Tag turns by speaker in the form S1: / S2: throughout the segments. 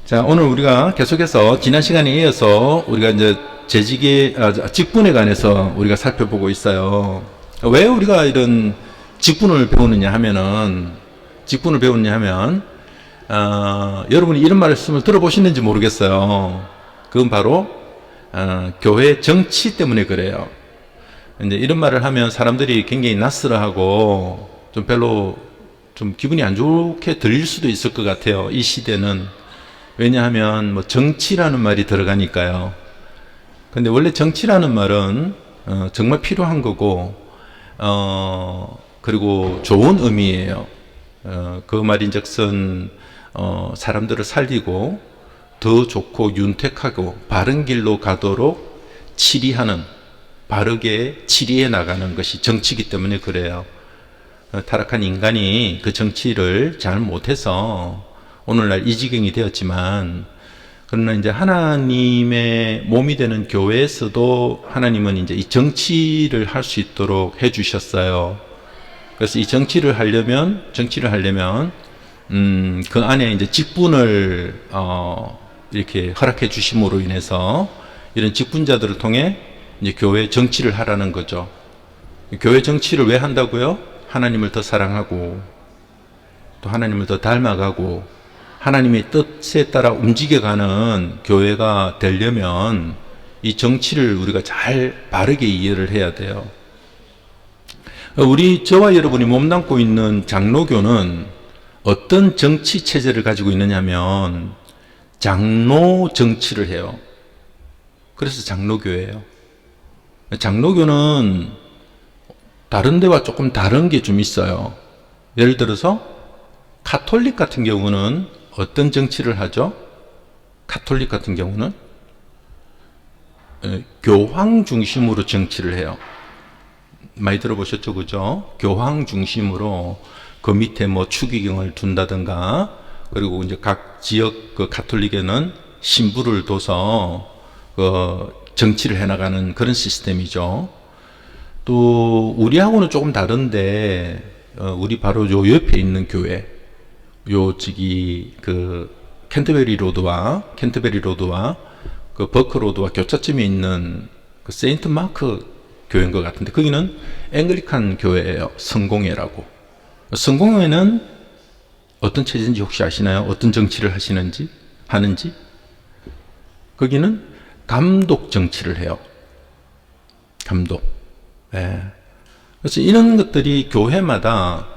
S1: 자, 오늘 우리가 계속해서 지난 시간에 이어서 우리가 이제 직분에 관해서 우리가 살펴보고 있어요. 왜 우리가 이런 직분을 배우느냐 하면, 여러분이 이런 말씀을 들어보시는지 모르겠어요. 그건 바로, 교회 정치 때문에 그래요. 이제 이런 말을 하면 사람들이 굉장히 낯설어하고 좀 별로 좀 기분이 안 좋게 들릴 수도 있을 것 같아요. 이 시대는. 왜냐하면 뭐 정치라는 말이 들어가니까요. 근데 원래 정치라는 말은 정말 필요한 거고 그리고 좋은 의미예요. 그 말인즉슨 사람들을 살리고 더 좋고 윤택하고 바른 길로 가도록 치리하는, 바르게 치리해 나가는 것이 정치이기 때문에 그래요. 타락한 인간이 그 정치를 잘 못해서 오늘날 이 지경이 되었지만, 그러나 이제 하나님의 몸이 되는 교회에서도 하나님은 이제 이 정치를 할 수 있도록 해 주셨어요. 그래서 이 정치를 하려면 그 안에 이제 직분을 이렇게 허락해 주심으로 인해서 이런 직분자들을 통해 이제 교회 정치를 하라는 거죠. 교회 정치를 왜 한다고요? 하나님을 더 사랑하고 또 하나님을 더 닮아가고 하나님의 뜻에 따라 움직여가는 교회가 되려면 이 정치를 우리가 잘 바르게 이해를 해야 돼요. 저와 여러분이 몸담고 있는 장로교는 어떤 정치 체제를 가지고 있느냐 하면 장로 정치를 해요. 그래서 장로교예요. 장로교는 다른 데와 조금 다른 게 좀 있어요. 예를 들어서 가톨릭 같은 경우는 어떤 정치를 하죠? 가톨릭 같은 경우는 교황 중심으로 정치를 해요. 많이 들어보셨죠, 그죠? 교황 중심으로 그 밑에 뭐 추기경을 둔다든가, 그리고 이제 각 지역 그 가톨릭에는 신부를 둬서 정치를 해나가는 그런 시스템이죠. 또 우리하고는 조금 다른데 우리 바로 요 옆에 있는 교회, 캔터베리 로드와 그 버크 로드와 교차점에 있는 그 세인트 마크 교회인 것 같은데, 거기는 앵글리칸 교회예요. 성공회라고. 성공회는 어떤 체제인지 혹시 아시나요? 어떤 정치를 하는지? 거기는 감독 정치를 해요. 감독. 네. 그래서 이런 것들이 교회마다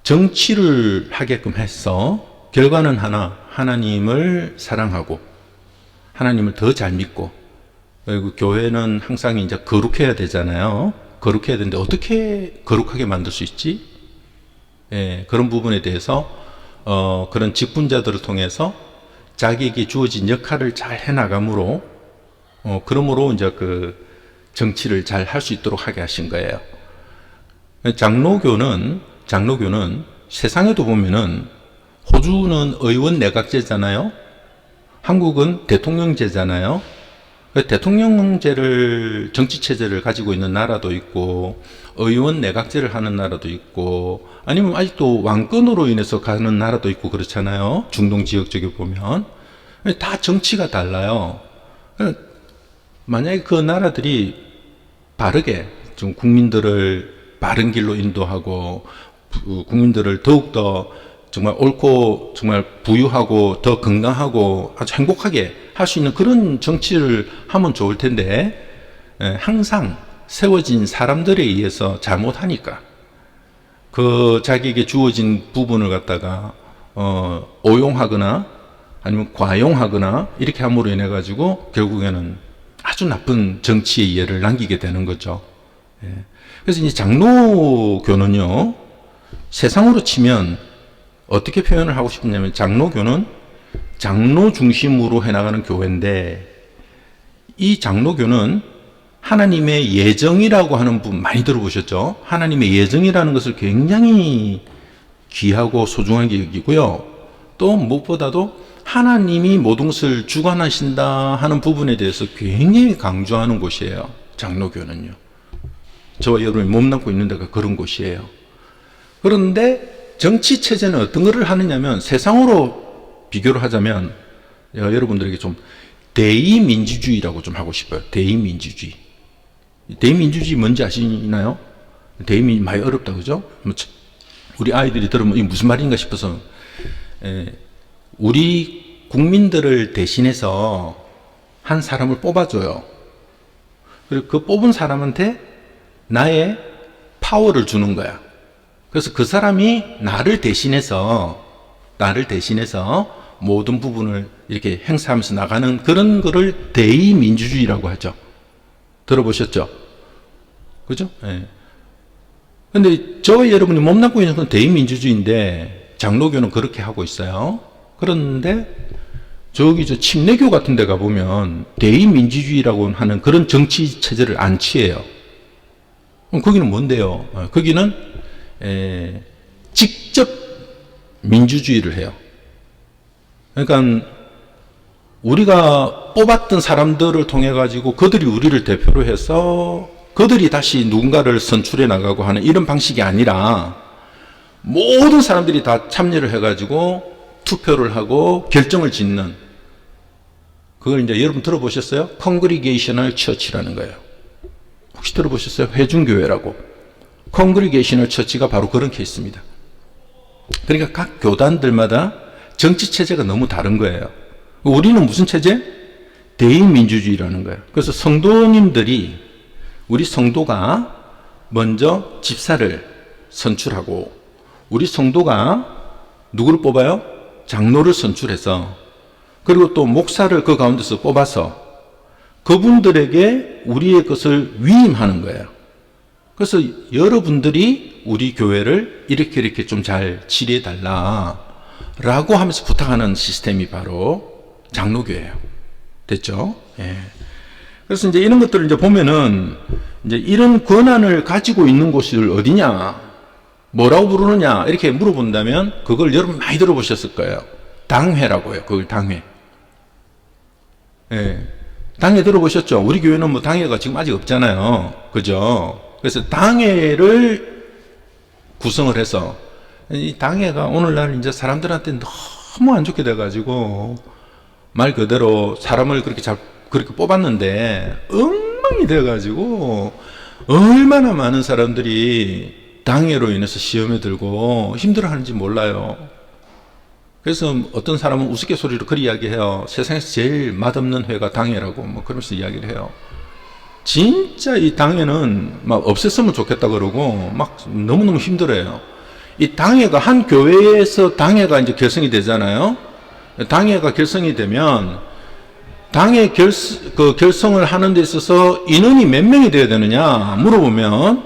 S1: 정치를 하게끔 해서 결과는 하나님을 사랑하고 하나님을 더 잘 믿고, 그리고 교회는 항상 이제 거룩해야 되잖아요. 거룩해야 되는데 어떻게 거룩하게 만들 수 있지? 예, 그런 부분에 대해서 그런 직분자들을 통해서 자기에게 주어진 역할을 잘 해나감으로 그러므로 이제 그 정치를 잘 할 수 있도록 하게 하신 거예요. 장로교는 세상에도 보면은 호주는 의원 내각제잖아요. 한국은 대통령제잖아요. 대통령제를 정치체제를 가지고 있는 나라도 있고 의원 내각제를 하는 나라도 있고 아니면 아직도 왕권으로 인해서 가는 나라도 있고 그렇잖아요. 중동 지역 쪽에 보면 다 정치가 달라요. 만약에 그 나라들이 바르게 좀 국민들을 바른 길로 인도하고 국민들을 더욱더 정말 옳고 정말 부유하고 더 건강하고 아주 행복하게 할 수 있는 그런 정치를 하면 좋을 텐데, 항상 세워진 사람들에 의해서 잘못하니까 그 자기에게 주어진 부분을 갖다가 오용하거나 아니면 과용하거나 이렇게 함으로 인해 가지고 결국에는 아주 나쁜 정치의 이해를 남기게 되는 거죠. 그래서 이제 장로교는요, 세상으로 치면 어떻게 표현을 하고 싶냐면, 장로교는 장로 중심으로 해나가는 교회인데, 이 장로교는 하나님의 예정이라고 하는 부분 많이 들어보셨죠? 하나님의 예정이라는 것을 굉장히 귀하고 소중하게 여기고요. 또 무엇보다도 하나님이 모든 것을 주관하신다 하는 부분에 대해서 굉장히 강조하는 곳이에요. 장로교는요. 저와 여러분이 몸담고 있는 데가 그런 곳이에요. 그런데 정치 체제는 어떤 거를 하느냐면 세상으로 비교를 하자면 여러분들에게 좀 대의민주주의라고 좀 하고 싶어요. 대의민주주의. 대의민주주의 뭔지 아시나요? 대의민주주의 많이 어렵다 그죠? 우리 아이들이 들으면 이게 무슨 말인가 싶어서 우리 국민들을 대신해서 한 사람을 뽑아줘요. 그리고 그 뽑은 사람한테 나의 파워를 주는 거야. 그래서 그 사람이 나를 대신해서 모든 부분을 이렇게 행사하면서 나가는 그런 거를 대의민주주의라고 하죠. 들어보셨죠? 그죠? 예. 근데 저와 여러분이 몸담고 있는 건 대의민주주의인데 장로교는 그렇게 하고 있어요. 그런데 저기 저 침례교 같은 데 가보면 대의민주주의라고 하는 그런 정치 체제를 안 취해요. 그럼 거기는 뭔데요? 거기는 직접 민주주의를 해요. 그러니까 우리가 뽑았던 사람들을 통해 가지고 그들이 우리를 대표로 해서 그들이 다시 누군가를 선출해 나가고 하는 이런 방식이 아니라 모든 사람들이 다 참여를 해 가지고 투표를 하고 결정을 짓는, 그걸 이제 여러분 들어보셨어요? Congregational Church라는 거예요. 혹시 들어보셨어요? 회중교회라고. Congregational Church가 바로 그런 케이스입니다. 그러니까 각 교단들마다 정치 체제가 너무 다른 거예요. 우리는 무슨 체제? 대의민주주의라는 거예요. 그래서 성도님들이, 우리 성도가 먼저 집사를 선출하고, 우리 성도가 누구를 뽑아요? 장로를 선출해서, 그리고 또 목사를 그 가운데서 뽑아서 그분들에게 우리의 것을 위임하는 거예요. 그래서 여러분들이 우리 교회를 이렇게 좀 잘 치료해 달라 라고 하면서 부탁하는 시스템이 바로 장로교예요. 됐죠? 예. 그래서 이제 이런 것들을 이제 보면은 이제 이런 권한을 가지고 있는 곳이 어디냐, 뭐라고 부르느냐 이렇게 물어본다면 그걸 여러분 많이 들어보셨을 거예요. 당회라고 해요. 그걸 당회. 예. 당회 들어보셨죠? 우리 교회는 뭐 당회가 지금 아직 없잖아요. 그죠? 그래서 당회를 구성을 해서, 이 당회가 오늘날 이제 사람들한테 너무 안 좋게 돼가지고 말 그대로 사람을 그렇게 뽑았는데 엉망이 돼가지고 얼마나 많은 사람들이 당회로 인해서 시험에 들고 힘들어하는지 몰라요. 그래서 어떤 사람은 우스갯소리로 그렇게 이야기해요. 세상에서 제일 맛없는 회가 당회라고 뭐 그러면서 이야기를 해요. 진짜 이 당회는 막 없앴으면 좋겠다 그러고 막 너무너무 힘들어요. 이 당회가 한 교회에서 당회가 이제 결성이 되잖아요. 당회가 결성이 되면 당회 결성을 하는 데 있어서 인원이 몇 명이 되어야 되느냐 물어보면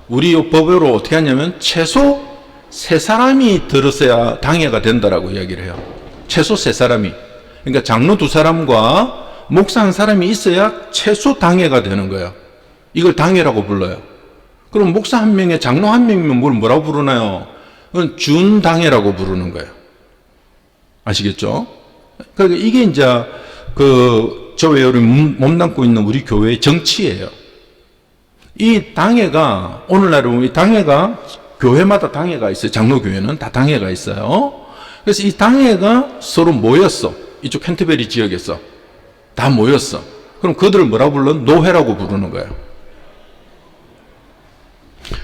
S1: 우리 법으로 어떻게 하냐면 최소 3사람이 들었어야 당회가 된다라고 이야기를 해요. 최소 3사람이. 그러니까 장로 2사람과 목사 1사람이 있어야 최소 당회가 되는 거예요. 이걸 당회라고 불러요. 그럼 목사 1명에 장로 1명이면 뭘 뭐라고 부르나요? 그건 준당회라고 부르는 거예요. 아시겠죠? 그러니까 이게 이제 저왜 몸담고 있는 우리 교회의 정치예요. 이 당회가 오늘날은 이 당회가 교회마다 당회가 있어요. 장로교회는 다 당회가 있어요. 그래서 이 당회가 서로 모였어. 이쪽 캔터베리 지역에서 다 모였어. 그럼 그들을 뭐라고 불러? 노회라고 부르는 거예요.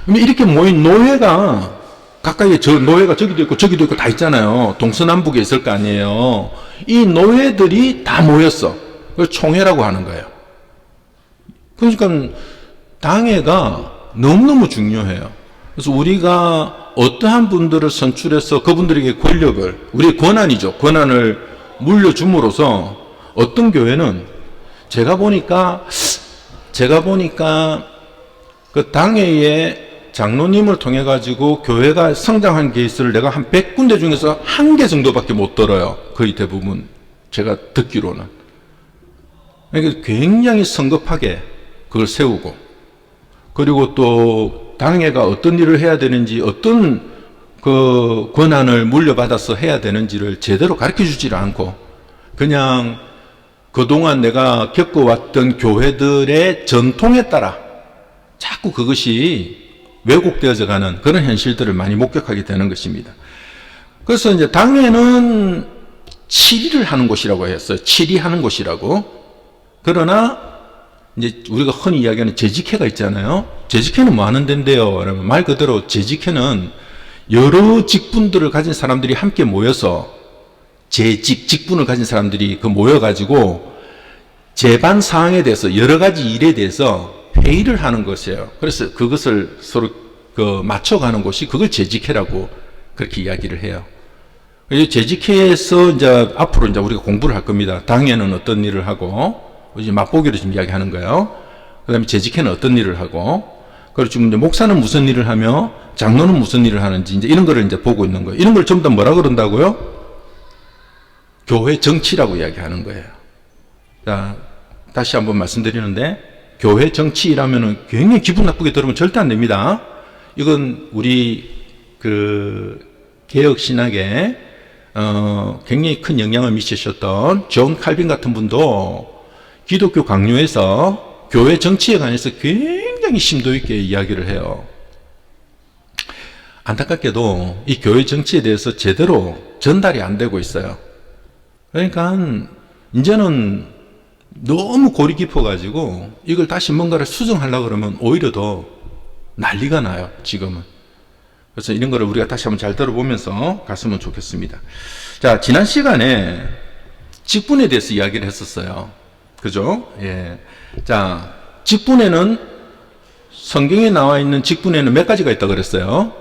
S1: 그럼 이렇게 모인 노회가 가까이에 노회가 저기도 있고 다 있잖아요. 동서남북에 있을 거 아니에요. 이 노회들이 다 모였어. 그걸 총회라고 하는 거예요. 그러니까 당회가 너무너무 중요해요. 그래서 우리가 어떠한 분들을 선출해서 그분들에게 권력을, 우리의 권한이죠. 권한을 물려줌으로써 어떤 교회는 제가 보니까 그 당회의 장로님을 통해 가지고 교회가 성장한 케이스를 내가 한 100군데 중에서 1개 정도밖에 못 들어요. 거의 대부분 제가 듣기로는. 그러니까 굉장히 성급하게 그걸 세우고, 그리고 또 당회가 어떤 일을 해야 되는지, 어떤 그 권한을 물려받아서 해야 되는지를 제대로 가르쳐 주지를 않고 그냥 그동안 내가 겪어왔던 교회들의 전통에 따라 자꾸 그것이 왜곡되어져 가는 그런 현실들을 많이 목격하게 되는 것입니다. 그래서 이제 당회는 치리를 하는 곳이라고 했어요. 치리하는 곳이라고. 그러나 이제 우리가 흔히 이야기하는 재직회가 있잖아요. 재직회는 뭐 하는 데인데요? 그러면 말 그대로 재직회는 여러 직분들을 가진 사람들이 함께 모여서 직분을 가진 사람들이 모여가지고 제반 사항에 대해서 여러 가지 일에 대해서 회의를 하는 것이에요. 그래서 그것을 서로 맞춰가는 곳이 그걸 재직회라고 그렇게 이야기를 해요. 재직회에서 이제 앞으로 이제 우리가 공부를 할 겁니다. 당회는 어떤 일을 하고, 이제 맛보기로 지금 이야기하는 거예요. 그 다음에 재직회는 어떤 일을 하고, 그리고 지금 이제 목사는 무슨 일을 하며, 장로는 무슨 일을 하는지, 이제 이런 거를 이제 보고 있는 거예요. 이런 걸 전부 다 뭐라 그런다고요? 교회 정치라고 이야기하는 거예요. 자, 다시 한번 말씀드리는데, 교회 정치라면은 굉장히 기분 나쁘게 들으면 절대 안 됩니다. 이건 우리 개혁 신학에 굉장히 큰 영향을 미치셨던 존 칼빈 같은 분도 기독교 강요에서 교회 정치에 관해서 굉장히 심도 있게 이야기를 해요. 안타깝게도 이 교회 정치에 대해서 제대로 전달이 안 되고 있어요. 그러니까 이제는 너무 골이 깊어가지고 이걸 다시 뭔가를 수정하려고 그러면 오히려 더 난리가 나요, 지금은. 그래서 이런 거를 우리가 다시 한번 잘 들어보면서 갔으면 좋겠습니다. 자, 지난 시간에 직분에 대해서 이야기를 했었어요. 그죠? 예. 자, 직분에는, 성경에 나와 있는 직분에는 몇 가지가 있다고 그랬어요?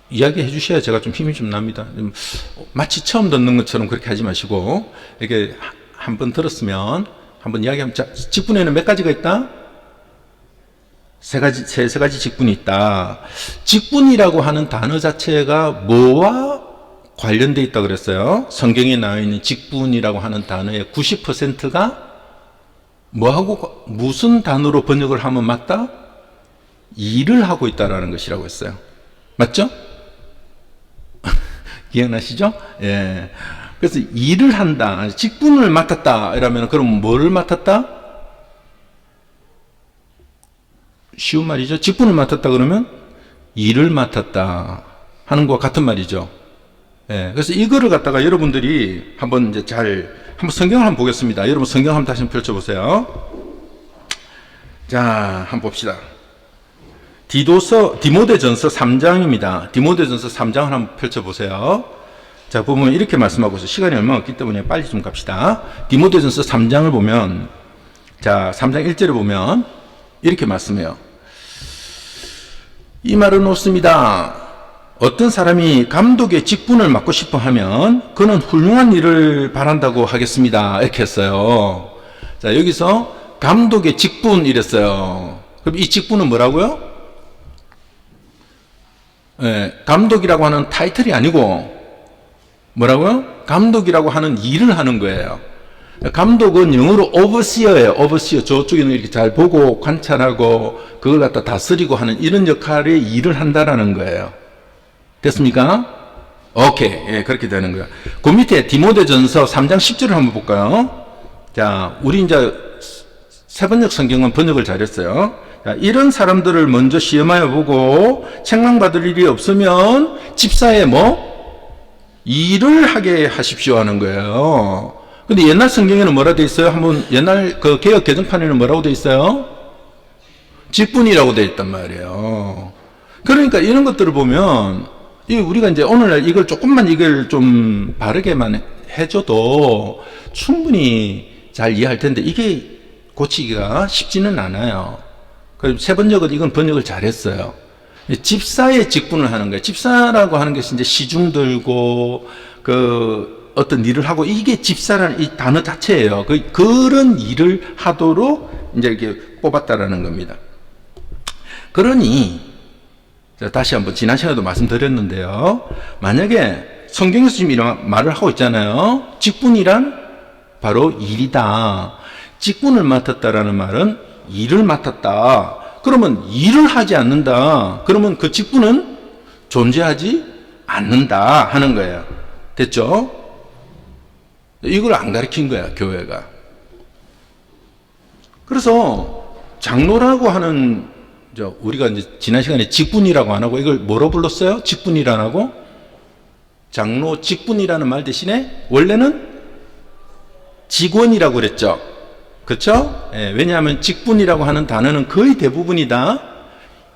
S1: 이야기해 주셔야 제가 좀 힘이 좀 납니다. 마치 처음 듣는 것처럼 그렇게 하지 마시고, 이렇게 한번 들었으면, 한번 이야기하면, 자, 직분에는 몇 가지가 있다? 세 가지 직분이 있다. 직분이라고 하는 단어 자체가 뭐와 관련되어 있다고 그랬어요? 성경에 나와 있는 직분이라고 하는 단어의 90%가 뭐하고, 무슨 단어로 번역을 하면 맞다? 일을 하고 있다라는 것이라고 했어요. 맞죠? 기억나시죠? 예. 그래서 일을 한다. 직분을 맡았다. 이러면 그럼 뭐를 맡았다? 쉬운 말이죠. 직분을 맡았다 그러면 일을 맡았다 하는 것과 같은 말이죠. 예. 그래서 이거를 갖다가 여러분들이 한번 이제 한번 성경을 한번 보겠습니다. 여러분 성경 한번 다시 펼쳐보세요. 자, 한번 봅시다. 디모데전서 3장입니다. 디모데전서 3장을 한번 펼쳐보세요. 자, 보면 이렇게 말씀하고 있어요. 시간이 얼마 없기 때문에 빨리 좀 갑시다. 디모데전서 3장을 보면, 자, 3장 1절에 보면 이렇게 말씀해요. 이 말은 옳습니다. 어떤 사람이 감독의 직분을 맡고 싶어 하면 그는 훌륭한 일을 바란다고 하겠습니다. 이렇게 했어요. 자, 여기서 감독의 직분 이랬어요. 그럼 이 직분은 뭐라고요? 예, 감독이라고 하는 타이틀이 아니고 뭐라고요? 감독이라고 하는 일을 하는 거예요. 감독은 영어로 overseer예요. overseer. 저쪽에는 이렇게 잘 보고 관찰하고 그걸 갖다 다스리고 하는 이런 역할의 일을 한다라는 거예요. 됐습니까? 오케이. 예, 그렇게 되는 거예요. 그 밑에 디모데전서 3장 10절을 한번 볼까요? 자, 우리 이제 세번역 성경은 번역을 잘했어요. 자, 이런 사람들을 먼저 시험하여 보고 책망받을 일이 없으면 집사에 일을 하게 하십시오 하는 거예요. 근데 옛날 성경에는 뭐라 돼 있어요? 한번 옛날 개역 개정판에는 뭐라고 돼 있어요? 직분이라고 돼 있단 말이에요. 그러니까 이런 것들을 보면 우리가 이제 오늘날 이걸 조금만 이걸 좀 바르게만 해줘도 충분히 잘 이해할 텐데 이게 고치기가 쉽지는 않아요. 세 번역은 이건 번역을 잘했어요. 집사의 직분을 하는 거예요. 집사라고 하는 것이 이제 시중 들고 어떤 일을 하고 이게 집사라는 이 단어 자체예요. 그런 일을 하도록 이제 이렇게 뽑았다라는 겁니다. 그러니 다시 한번 지난 시간에도 말씀드렸는데요. 만약에 성경에서 지금 이런 말을 하고 있잖아요. 직분이란 바로 일이다. 직분을 맡았다라는 말은 일을 맡았다. 그러면 일을 하지 않는다. 그러면 그 직분은 존재하지 않는다 하는 거예요. 됐죠? 이걸 안 가르친 거야, 교회가. 그래서 장로라고 하는, 우리가 이제 지난 시간에 직분이라고 안 하고 이걸 뭐로 불렀어요? 직분이라 안 하고? 장로 직분이라는 말 대신에 원래는 직원이라고 그랬죠. 그렇죠? 예, 왜냐하면 직분이라고 하는 단어는 거의 대부분이 다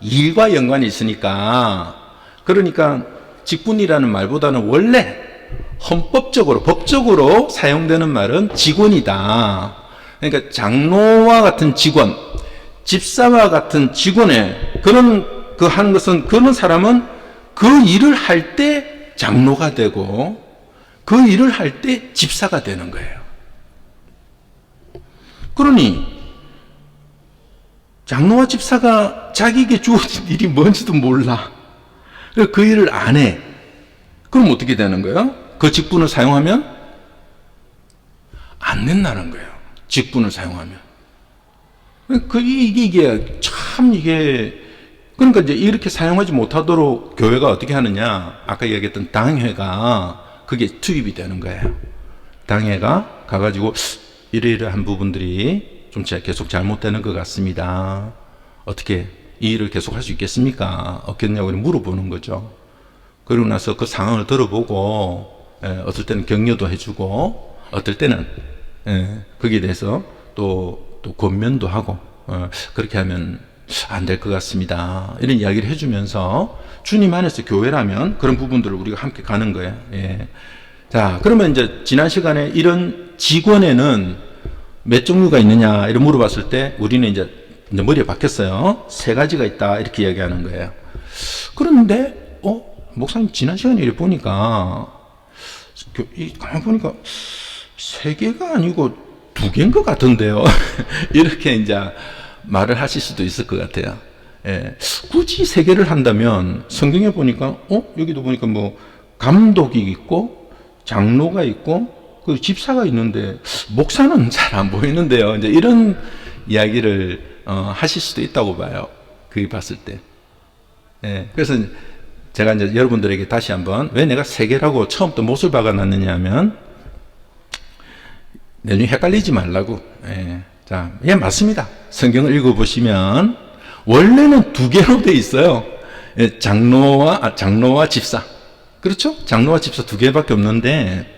S1: 일과 연관이 있으니까. 그러니까 직분이라는 말보다는 원래 헌법적으로, 법적으로 사용되는 말은 직원이다. 그러니까 장로와 같은 직원, 집사와 같은 직원의 하는 것은, 그런 사람은 그 일을 할 때 장로가 되고 그 일을 할 때 집사가 되는 거예요. 그러니 장로와 집사가 자기에게 주어진 일이 뭔지도 몰라. 그 일을 안 해. 그럼 어떻게 되는 거예요? 그 직분을 사용하면 안 된다는 거예요. 직분을 사용하면. 그러니까 이제 이렇게 사용하지 못하도록 교회가 어떻게 하느냐. 아까 얘기했던 당회가 그게 투입이 되는 거예요. 당회가 가가지고 이러이러한 부분들이 좀 계속 잘못되는 것 같습니다. 어떻게 이 일을 계속 할 수 있겠습니까? 없겠냐고 물어보는 거죠. 그러고 나서 그 상황을 들어보고, 어떨 때는 격려도 해주고, 어떨 때는, 거기에 대해서 또 권면도 하고, 그렇게 하면 안 될 것 같습니다. 이런 이야기를 해주면서 주님 안에서 교회라면 그런 부분들을 우리가 함께 가는 거예요. 예. 자, 그러면 이제 지난 시간에 이런 직원에는 몇 종류가 있느냐 이렇게 물어봤을 때 우리는 이제 머리에 박혔어요. 3가지가 있다 이렇게 이야기하는 거예요. 그런데 목사님 지난 시간에 이렇게 보니까 가만 보니까 3개가 아니고 2개인 것 같은데요. 이렇게 이제 말을 하실 수도 있을 것 같아요. 예. 굳이 3개를 한다면 성경에 보니까 여기도 보니까 뭐 감독이 있고 장로가 있고 그 집사가 있는데 목사는 잘 안 보이는데요. 이제 이런 이야기를 하실 수도 있다고 봐요. 그게 봤을 때. 예. 그래서 제가 이제 여러분들에게 다시 한번 왜 내가 3개라고 처음부터 못을 박아놨느냐 하면 나중에 헷갈리지 말라고. 예. 자, 예, 맞습니다. 성경을 읽어보시면 원래는 2개로 돼 있어요. 예, 장로와 집사. 그렇죠? 장로와 집사 2개밖에 없는데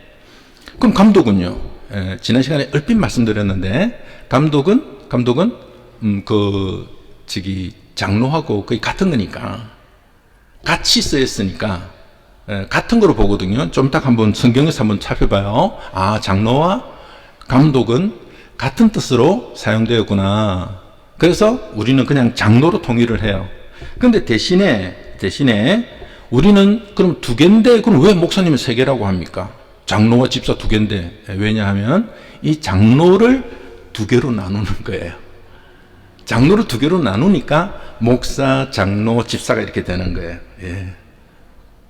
S1: 그럼 감독은요? 예, 지난 시간에 얼핏 말씀드렸는데 감독은 장로하고 거의 같은 거니까 같이 쓰였으니까 같은 거로 보거든요. 좀 이따 한번 성경에서 한번 살펴봐요. 아, 장로와 감독은 같은 뜻으로 사용되었구나. 그래서 우리는 그냥 장로로 통일을 해요. 근데 대신에 우리는 그럼 2개인데 그럼 왜 목사님은 3개라고 합니까? 장로와 집사 2개인데. 왜냐하면 이 장로를 2개로 나누는 거예요. 장로를 2개로 나누니까 목사, 장로, 집사가 이렇게 되는 거예요. 예.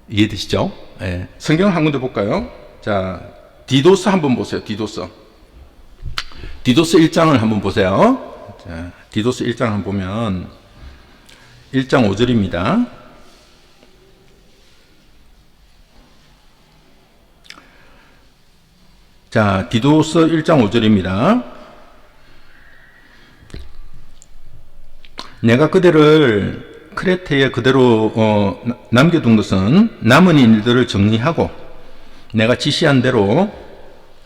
S1: 이해되시죠? 예. 성경 한 군데 볼까요? 자, 디도서 한번 보세요. 디도서 1장을 한번 보세요. 자, 디도서 1장 한번 보면 1장 5절입니다. 자, 디도서 1장 5절입니다. 내가 그대를 크레테에 그대로 남겨둔 것은 남은 일들을 정리하고 내가 지시한 대로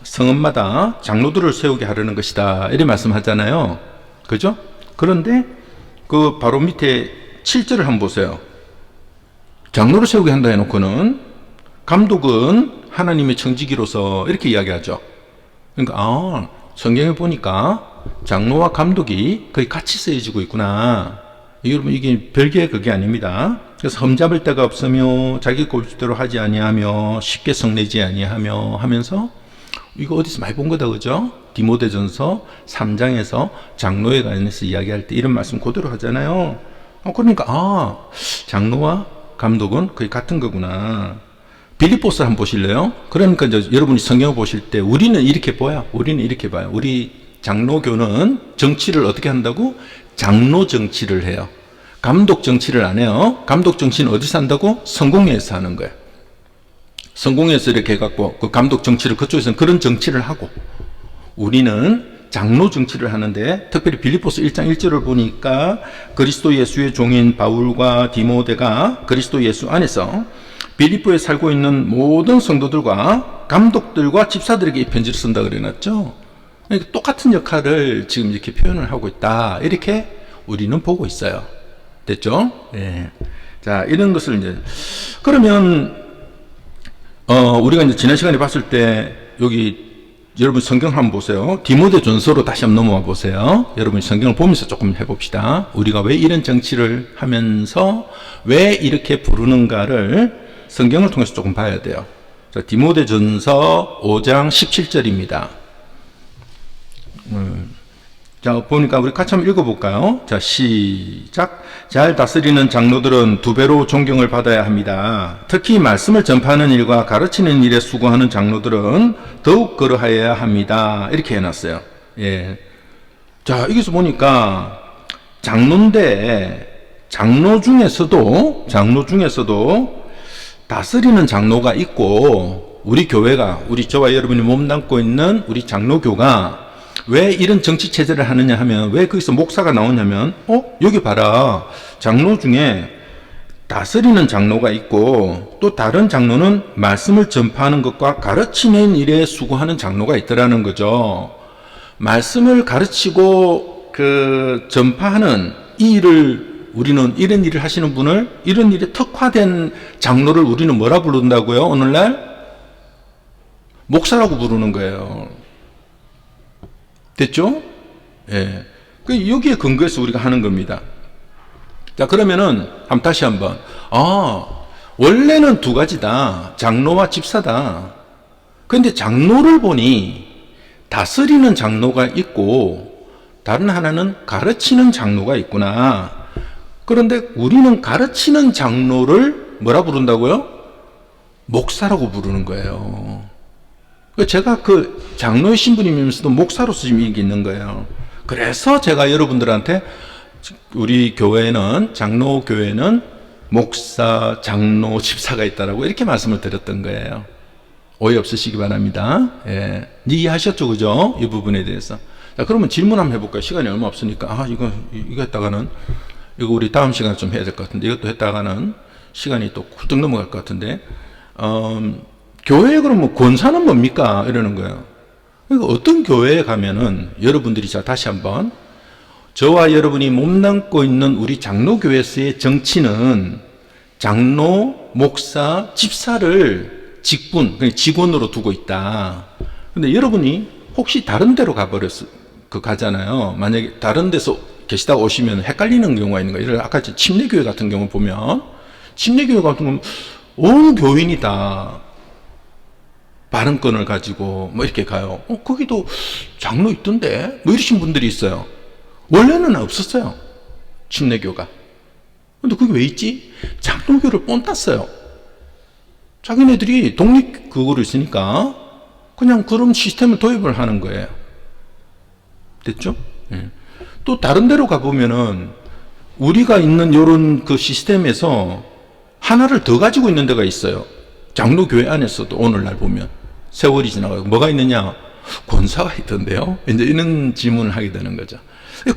S1: 성읍마다 장로들을 세우게 하려는 것이다. 이렇게 말씀하잖아요. 그죠? 그런데 그 바로 밑에 7절을 한번 보세요. 장로를 세우게 한다 해놓고는 감독은 하나님의 청지기로서 이렇게 이야기하죠. 그러니까 성경에 보니까 장로와 감독이 거의 같이 쓰여지고 있구나. 여러분 이게 별개의 그게 아닙니다. 그래서 흠잡을 데가 없으며 자기 꼴대로 하지 아니하며 쉽게 성내지 아니하며 하면서 이거 어디서 많이 본 거다, 그죠? 디모데전서 3장에서 장로에 관해서 이야기할 때 이런 말씀 그대로 하잖아요. 그러니까 장로와 감독은 거의 같은 거구나. 빌립보서 한번 보실래요? 그러니까 이제 여러분이 성경을 보실 때 우리는 이렇게 봐요. 우리 장로교는 정치를 어떻게 한다고? 장로 정치를 해요. 감독 정치를 안 해요. 감독 정치는 어디서 한다고? 성공회에서 하는 거예요. 성공회에서 이렇게 해갖고 그 감독 정치를 그쪽에서는 그런 정치를 하고 우리는 장로 정치를 하는데, 특별히 빌립보서 1장 1절을 보니까 그리스도 예수의 종인 바울과 디모데가 그리스도 예수 안에서 빌립보에 살고 있는 모든 성도들과 감독들과 집사들에게 이 편지를 쓴다 그래놨죠. 그러니까 똑같은 역할을 지금 이렇게 표현을 하고 있다, 이렇게 우리는 보고 있어요. 됐죠? 네. 자, 이런 것을 이제, 그러면 우리가 이제 지난 시간에 봤을 때, 여기 여러분 성경 한번 보세요. 디모데전서로 다시 한번 넘어와 보세요. 여러분 성경을 보면서 조금 해봅시다. 우리가 왜 이런 정치를 하면서 왜 이렇게 부르는가를 성경을 통해서 조금 봐야 돼요. 자, 디모데전서 5장 17절입니다. 자, 보니까 우리 같이 한번 읽어볼까요? 자, 시작. 잘 다스리는 장로들은 두 배로 존경을 받아야 합니다. 특히 말씀을 전파하는 일과 가르치는 일에 수고하는 장로들은 더욱 그러하여야 합니다. 이렇게 해놨어요. 예. 자, 여기서 보니까 장로인데, 장로 중에서도 다스리는 장로가 있고, 우리 교회가, 저와 여러분이 몸담고 있는 우리 장로교가 왜 이런 정치 체제를 하느냐 하면, 왜 거기서 목사가 나오냐면, 여기 봐라. 장로 중에 다스리는 장로가 있고, 또 다른 장로는 말씀을 전파하는 것과 가르치는 일에 수고하는 장로가 있더라는 거죠. 말씀을 가르치고, 전파하는 이 일을, 우리는 이런 일을 하시는 분을, 이런 일에 특화된 장로를 우리는 뭐라 부른다고요? 오늘날? 목사라고 부르는 거예요. 됐죠? 예. 여기에 근거해서 우리가 하는 겁니다. 자, 그러면은, 다시 한번. 원래는 두 가지다. 장로와 집사다. 그런데 장로를 보니, 다스리는 장로가 있고, 다른 하나는 가르치는 장로가 있구나. 그런데 우리는 가르치는 장로를 뭐라 부른다고요? 목사라고 부르는 거예요. 제가 장로의 신분이면서도 목사로서 지금 이게 있는 거예요. 그래서 제가 여러분들한테 우리 교회는, 장로교회는 목사, 장로, 집사가 있다라고 이렇게 말씀을 드렸던 거예요. 오해 없으시기 바랍니다. 예. 이해하셨죠? 그죠? 이 부분에 대해서. 자, 그러면 질문 한번 해볼까요? 시간이 얼마 없으니까. 이거 했다가는, 이거 우리 다음 시간에 좀 해야 될 것 같은데, 이것도 했다가는 시간이 또 훌쩍 넘어갈 것 같은데, 교회에 그러면 권사는 뭡니까? 이러는 거예요. 그러니까 어떤 교회에 가면은 여러분들이, 자, 다시 한번, 저와 여러분이 몸담고 있는 우리 장로교회에서의 정치는 장로, 목사, 집사를 직원으로 두고 있다. 근데 여러분이 혹시 다른 데로 가잖아요. 만약에 다른 데서 계시다가 오시면 헷갈리는 경우가 있는 거예요. 아까 침례교회 같은 경우 보면, 침례교회 같은 경우는 온 교인이 다 발언권을 가지고 이렇게 가요. 거기도 장로 있던데? 이러신 분들이 있어요. 원래는 없었어요. 침례교가. 근데 그게 왜 있지? 장로교를 뽐땄어요. 자기네들이 독립 그거로 있으니까 그냥 그런 시스템을 도입을 하는 거예요. 됐죠? 예. 또 다른 데로 가보면은 우리가 있는 요런 시스템에서 하나를 더 가지고 있는 데가 있어요. 장로교회 안에서도 오늘날 보면. 세월이 지나가고 뭐가 있느냐? 권사가 있던데요. 이제 이런 질문을 하게 되는 거죠.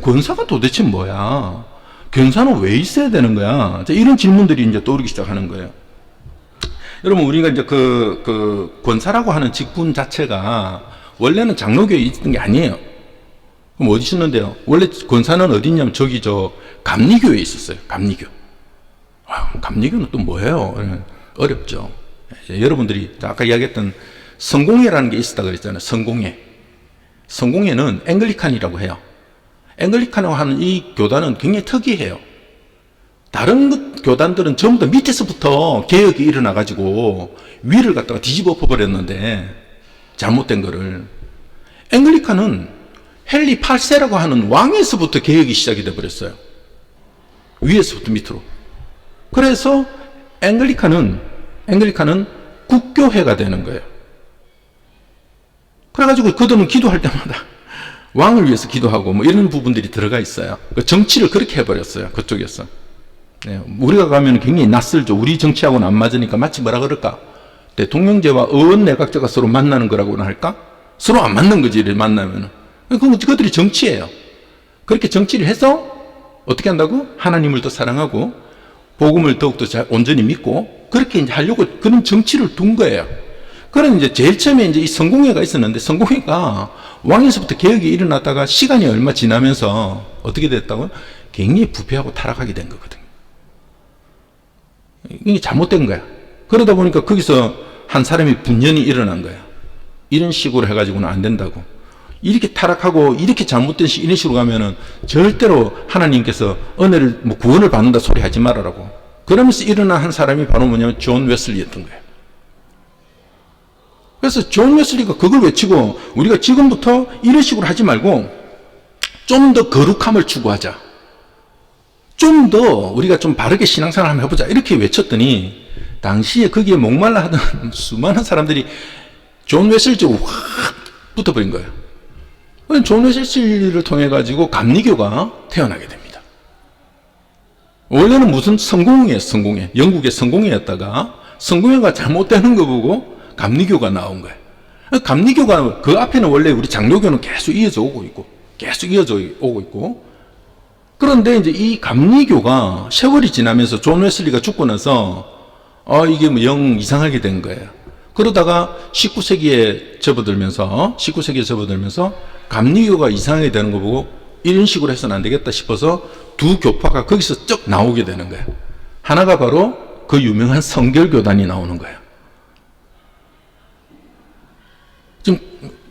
S1: 권사가 도대체 뭐야? 권사는 왜 있어야 되는 거야? 이런 질문들이 이제 떠오르기 시작하는 거예요. 여러분, 우리가 이제 권사라고 하는 직분 자체가 원래는 장로교회에 있던 게 아니에요. 그럼 어디 있었는데요? 원래 권사는 어디 있냐면 감리교회에 있었어요. 감리교. 감리교는 또 뭐예요? 어렵죠. 여러분들이 아까 이야기했던 성공회라는 게 있었다 그랬잖아요. 성공회는 앵글리칸이라고 해요. 앵글리칸이라고 하는 이 교단은 굉장히 특이해요. 다른 교단들은 전부 다 밑에서부터 개혁이 일어나가지고 위를 갖다가 뒤집어 엎어버렸는데, 잘못된 거를. 앵글리칸은 헨리 8세라고 하는 왕에서부터 개혁이 시작이 돼버렸어요. 위에서부터 밑으로. 그래서 앵글리칸은 국교회가 되는 거예요. 그래가지고 그들은 기도할 때마다 왕을 위해서 기도하고 이런 부분들이 들어가 있어요. 정치를 그렇게 해버렸어요. 그쪽에서. 네, 우리가 가면 굉장히 낯설죠. 우리 정치하고는 안 맞으니까 마치 뭐라 그럴까? 대통령제와 의원 내각제가 서로 만나는 거라고나 할까? 서로 안 맞는 거지, 이렇게 만나면은. 그건 그들이 정치예요. 그렇게 정치를 해서 어떻게 한다고? 하나님을 더 사랑하고 복음을 더욱더 온전히 믿고 그렇게 이제 하려고 그런 정치를 둔 거예요. 그런 이제 제일 처음에 이제 이 성공회가 있었는데 성공회가 왕에서부터 개혁이 일어났다가 시간이 얼마 지나면서 어떻게 됐다고요? 굉장히 부패하고 타락하게 된 거거든요. 이게 잘못된 거야. 그러다 보니까 거기서 한 사람이 분연이 일어난 거야. 이런 식으로 해가지고는 안 된다고. 이렇게 타락하고 이렇게 잘못된 이런 식으로 가면은 절대로 하나님께서 은혜를 뭐 구원을 받는다 소리 하지 말아라고. 그러면서 일어난 한 사람이 바로 뭐냐면 존 웨슬리였던 거예요. 그래서 존 웨슬리가 그걸 외치고 우리가 지금부터 이런 식으로 하지 말고 좀 더 거룩함을 추구하자. 좀 더 우리가 좀 바르게 신앙생활 한번 해보자. 이렇게 외쳤더니 당시에 거기에 목말라 하던 수많은 사람들이 존 웨슬리 쪽으로 확 붙어버린 거예요. 존 웨슬리를 통해 가지고 감리교가 태어나게 됩니다. 원래는 무슨 성공회였어요. 성공회. 영국의 성공회였다가 성공회가 잘못되는 거 보고 감리교가 나온 거예요. 감리교가 그 앞에는 원래 우리 장로교는 계속 이어져 오고 있고 계속 이어져 오고 있고 그런데 이제 이 감리교가 세월이 지나면서 존 웨슬리가 죽고 나서 이게 뭐 영 이상하게 된 거예요. 그러다가 19세기에 접어들면서 감리교가 이상하게 되는 거 보고 이런 식으로 해서는 안 되겠다 싶어서 두 교파가 거기서 쭉 나오게 되는 거예요. 하나가 바로 그 유명한 성결교단이 나오는 거예요.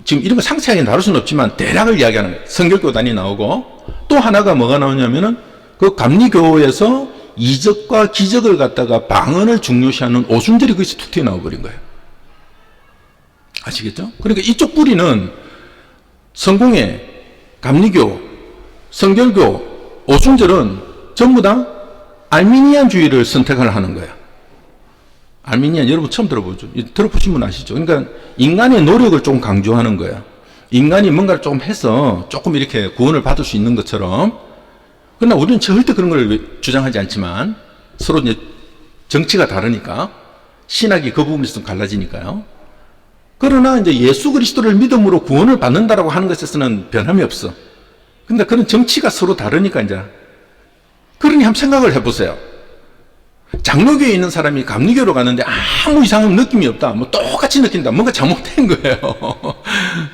S1: 지금 이런 거 상세하게 다룰 수는 없지만 대략을 이야기하는 거예요. 성결교단이 나오고 또 하나가 뭐가 나오냐면은 그 감리교에서 이적과 기적을 갖다가 방언을 중요시하는 오순절이 거기서 툭 튀어나와 버린 거예요. 아시겠죠? 그러니까 이쪽 뿌리는 성공회, 감리교, 성결교, 오순절은 전부 다 알미니안주의를 선택을 하는 거예요. 알미니안 여러분 처음 들어보죠? 들어보신 분 아시죠? 그러니까 인간의 노력을 좀 강조하는 거예요. 인간이 뭔가를 조금 해서 조금 이렇게 구원을 받을 수 있는 것처럼. 그러나 우리는 절대 그런 걸 주장하지 않지만 서로 이제 정치가 다르니까 신학이 그 부분에서 좀 갈라지니까요. 그러나 이제 예수 그리스도를 믿음으로 구원을 받는다라고 하는 것에서는 변함이 없어. 근데 그런 정치가 서로 다르니까 이제. 그러니 한번 생각을 해보세요. 장로교에 있는 사람이 감리교로 가는데 아무 이상한 느낌이 없다. 뭐 똑같이 느낀다. 뭔가 잘못된 거예요.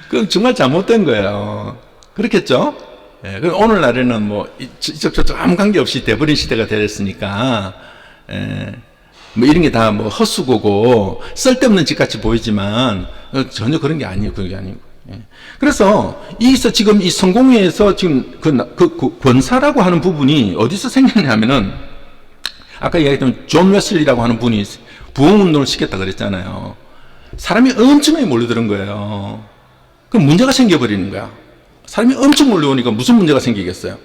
S1: 그건 정말 잘못된 거예요. 그렇겠죠? 예, 오늘날에는 뭐 저쪽 아무 관계없이 돼버린 시대가 되었으니까 뭐 이런 게 다 뭐 헛수고고 쓸데없는 짓같이 보이지만 전혀 그런 게 아니에요. 그게 아니고. 예. 그래서 여기서 지금 이 성공회에서 지금 그 권사라고 하는 부분이 어디서 생겼냐면은 아까 이야기했던 존 웨슬리라고 하는 분이 부흥운동을 시켰다 그랬잖아요. 사람이 엄청나게 몰려드는 거예요. 그럼 문제가 생겨버리는 거야. 사람이 엄청 몰려오니까 무슨 문제가 생기겠어요?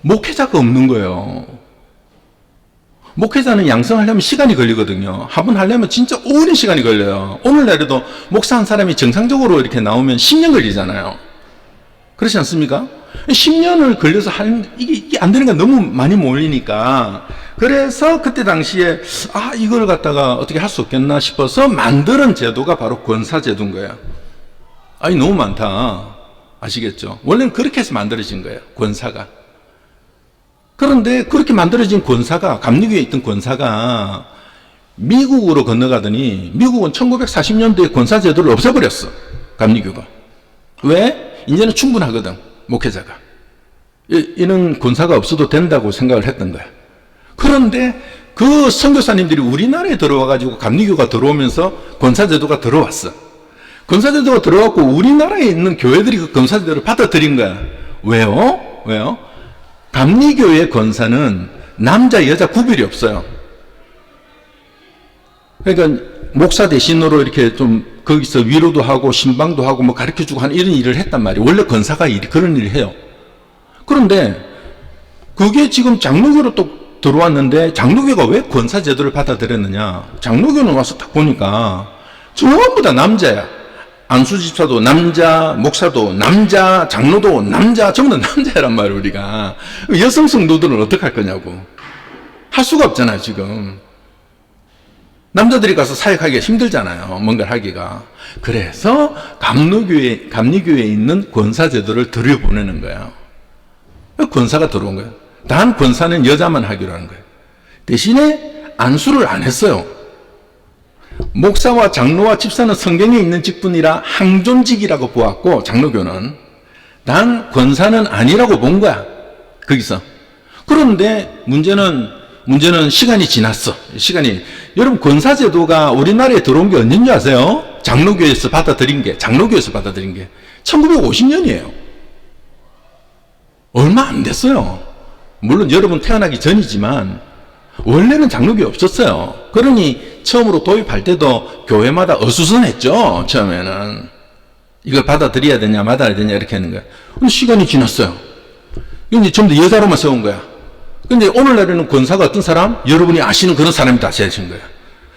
S1: 목회자가 없는 거예요. 목회자는 양성하려면 시간이 걸리거든요. 한 번 하려면 진짜 오랜 시간이 걸려요. 오늘날에도 목사 한 사람이 정상적으로 이렇게 나오면 10년 걸리잖아요. 그렇지 않습니까? 10년을 걸려서 이게 안 되는 게 너무 많이 몰리니까 그래서 그때 당시에 이걸 갖다가 어떻게 할 수 없겠나 싶어서 만드는 제도가 바로 권사제도인 거예요. 너무 많다. 아시겠죠? 원래는 그렇게 해서 만들어진 거예요. 권사가. 그런데 그렇게 만들어진 권사가 감리교에 있던 권사가 미국으로 건너가더니 미국은 1940년도에 권사제도를 없애버렸어. 감리교가. 왜? 이제는 충분하거든. 목회자가. 이는 권사가 없어도 된다고 생각을 했던 거야. 그런데 그 선교사님들이 우리나라에 들어와가지고 감리교가 들어오면서 권사제도가 들어왔어. 권사제도가 들어왔고 우리나라에 있는 교회들이 그 권사제도를 받아들인 거야. 왜요? 감리교의 권사는 남자 여자 구별이 없어요. 그러니까 목사 대신으로 이렇게 좀 거기서 위로도 하고 신방도 하고 뭐 가르쳐주고 하는 이런 일을 했단 말이에요. 원래 권사가 그런 일을 해요. 그런데 그게 지금 장로교로 또 들어왔는데 장로교가 왜 권사 제도를 받아들였느냐? 장로교는 와서 딱 보니까 전부 다 남자야. 안수집사도 남자, 목사도 남자, 장로도 남자, 전부 다 남자란 말이에요. 우리가 여성 성도들은 어떻게 할 거냐고. 할 수가 없잖아요. 지금 남자들이 가서 사역하기가 힘들잖아요. 뭔가를 하기가. 그래서 감리교회에 있는 권사제도를 들여보내는 거예요. 권사가 들어온 거예요. 단 권사는 여자만 하기로 하는 거예요. 대신에 안수를 안 했어요. 목사와 장로와 집사는 성경에 있는 직분이라 항존직이라고 보았고, 장로교는 단 권사는 아니라고 본 거야. 거기서. 그런데 문제는 시간이 지났어. 여러분, 권사제도가 우리나라에 들어온 게 언제인 줄 아세요? 장로교에서 받아들인 게 1950년이에요. 얼마 안 됐어요. 물론 여러분 태어나기 전이지만 원래는 장로교에 없었어요. 그러니 처음으로 도입할 때도 교회마다 어수선했죠. 처음에는 이걸 받아들여야 되냐 말아야 되냐 이렇게 하는 거야. 근데 시간이 지났어요. 이제 전부 다 여자로만 세운 거야. 근데 오늘날에는 권사가 어떤 사람? 여러분이 아시는 그런 사람이 다 세신 거야.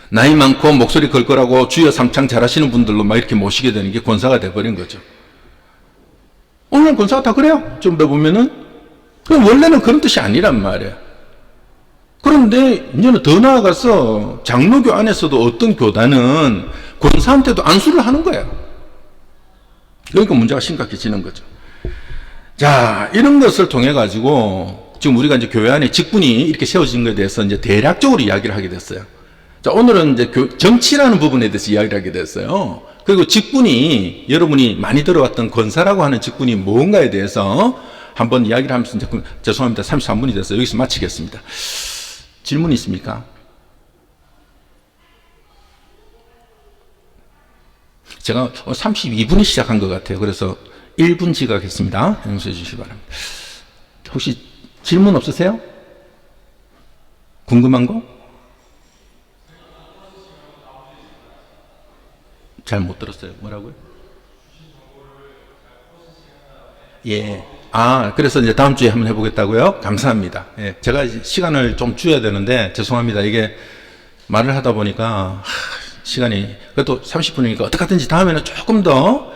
S1: 나이 많고 목소리 걸걸하고 주여 삼창 잘하시는 분들로 막 이렇게 모시게 되는 게 권사가 돼버린 거죠. 오늘날 권사가 다 그래요. 좀 더 보면은. 원래는 그런 뜻이 아니란 말이에요. 그런데 이제는 더 나아가서 장로교 안에서도 어떤 교단은 권사한테도 안수를 하는 거예요. 그러니까 문제가 심각해지는 거죠. 자, 이런 것을 통해 가지고 지금 우리가 이제 교회 안에 직분이 이렇게 세워진 것에 대해서 이제 대략적으로 이야기를 하게 됐어요. 자, 오늘은 이제 정치라는 부분에 대해서 이야기를 하게 됐어요. 그리고 직분이 여러분이 많이 들어왔던 권사라고 하는 직분이 뭔가에 대해서 한번 이야기를 하면서 이제 죄송합니다. 33분이 됐어요. 여기서 마치겠습니다. 질문 있습니까? 제가 32분이 시작한 것 같아요. 그래서 1분 지각했습니다. 용서해 주시기 바랍니다. 혹시 질문 없으세요? 궁금한 거? 잘 못 들었어요. 뭐라고요? 예. 그래서 이제 다음 주에 한번 해보겠다고요? 감사합니다. 예. 제가 시간을 좀 줄여야 되는데, 죄송합니다. 이게 말을 하다 보니까, 시간이, 그래도 30분이니까 어떡하든지 다음에는 조금 더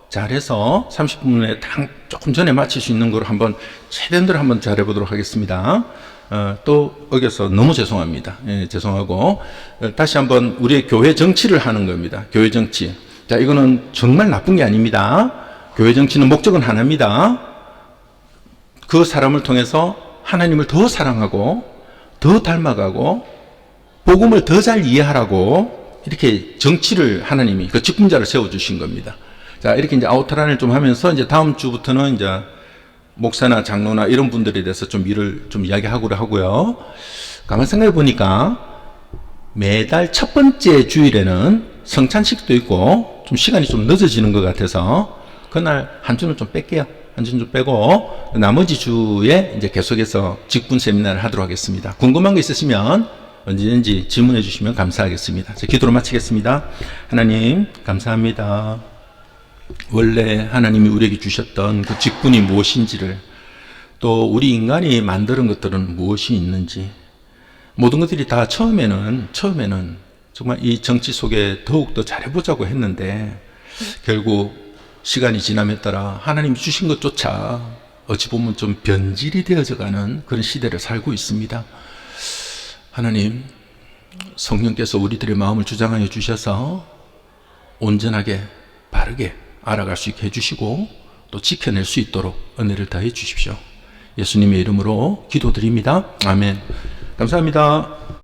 S1: 잘해서 30분에 조금 전에 마칠 수 있는 걸 한번, 최대한대로 한번 잘해보도록 하겠습니다. 또, 어겨서 너무 죄송합니다. 예, 죄송하고, 다시 한번 우리의 교회 정치를 하는 겁니다. 교회 정치. 자, 이거는 정말 나쁜 게 아닙니다. 교회 정치는 목적은 하나입니다. 그 사람을 통해서 하나님을 더 사랑하고, 더 닮아가고, 복음을 더 잘 이해하라고, 이렇게 정치를 하나님이 그 직분자를 세워주신 겁니다. 자, 이렇게 이제 아우터라인을 좀 하면서 이제 다음 주부터는 이제 목사나 장로나 이런 분들에 대해서 좀 일을 좀 이야기하고자 하고요. 가만 생각해 보니까 매달 첫 번째 주일에는 성찬식도 있고 좀 시간이 좀 늦어지는 것 같아서 그날 한 주는 좀 뺄게요. 한 주는 좀 빼고 나머지 주에 이제 계속해서 직분 세미나를 하도록 하겠습니다. 궁금한 거 있으시면 언제든지 질문해 주시면 감사하겠습니다. 자, 기도로 마치겠습니다. 하나님, 감사합니다. 원래 하나님이 우리에게 주셨던 그 직분이 무엇인지를, 또 우리 인간이 만드는 것들은 무엇이 있는지, 모든 것들이 다 처음에는 정말 이 정치 속에 더욱더 잘해보자고 했는데 결국 시간이 지남에 따라 하나님이 주신 것조차 어찌 보면 좀 변질이 되어져가는 그런 시대를 살고 있습니다. 하나님, 성령께서 우리들의 마음을 주장하여 주셔서 온전하게 바르게 알아갈 수 있게 해주시고 또 지켜낼 수 있도록 은혜를 다해 주십시오. 예수님의 이름으로 기도드립니다. 아멘. 감사합니다.